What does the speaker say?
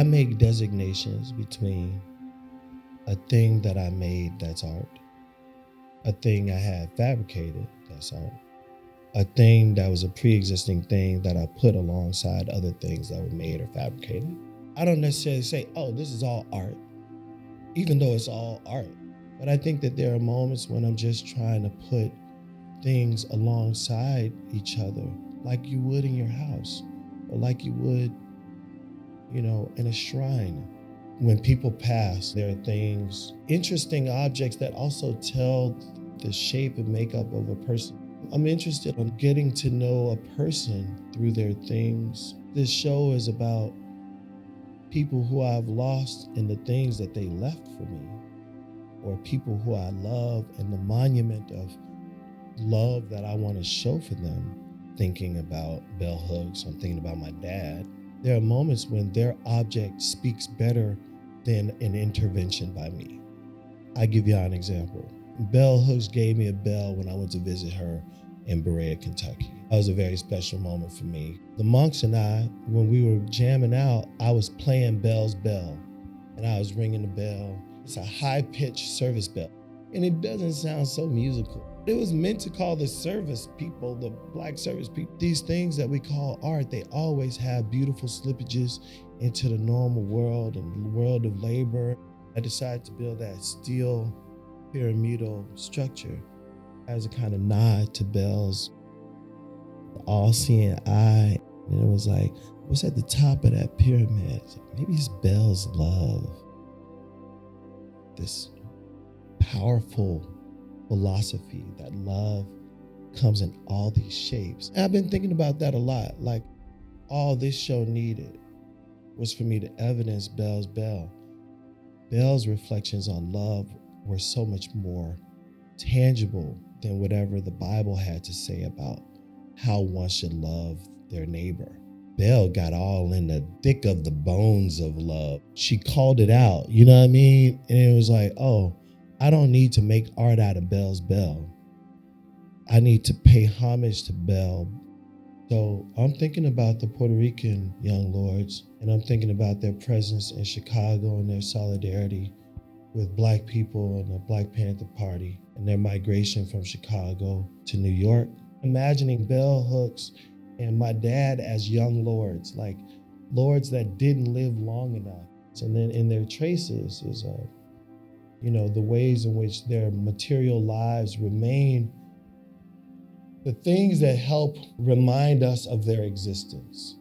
I make designations between a thing that I made that's art, a thing I had fabricated that's art, a thing that was a pre-existing thing that I put alongside other things that were made or fabricated. I don't necessarily say, oh, this is all art, even though it's all art. But I think that there are moments when I'm just trying to put things alongside each other, like you would in your house, or like you would, in a shrine. When people pass, there are things, interesting objects that also tell the shape and makeup of a person. I'm interested in getting to know a person through their things. This show is about people who I've lost and the things that they left for me, or people who I love and the monument of love that I want to show for them. Thinking about bell hooks, I'm thinking about my dad. There are moments when their object speaks better than an intervention by me. I give y'all an example. Bell hooks gave me a bell when I went to visit her in Berea, Kentucky. That was a very special moment for me. The monks and I, when we were jamming out, I was playing Bell's bell and I was ringing the bell. It's a high-pitched service bell and it doesn't sound so musical. It was meant to call the service people, the Black service people. These things that we call art, they always have beautiful slippages into the normal world and the world of labor. I decided to build that steel pyramidal structure as a kind of nod to Bell's all-seeing eye. And it was like, what's at the top of that pyramid? Maybe it's Bell's love. This powerful philosophy that love comes in all these shapes. And I've been thinking about that a lot. Like, all this show needed was for me to evidence Bell's bell. Bell's reflections on love were so much more tangible than whatever the Bible had to say about how one should love their neighbor. Bell got all in the thick of the bones of love. She called it out, you know what I mean? And it was like, oh, I don't need to make art out of Bell's bell. I need to pay homage to Bell. So I'm thinking about the Puerto Rican young lords, and I'm thinking about their presence in Chicago and their solidarity with Black people and the Black Panther Party and their migration from Chicago to New York. Imagining bell hooks and my dad as young lords, like lords that didn't live long enough. And then in their traces is the ways in which their material lives remain the things that help remind us of their existence.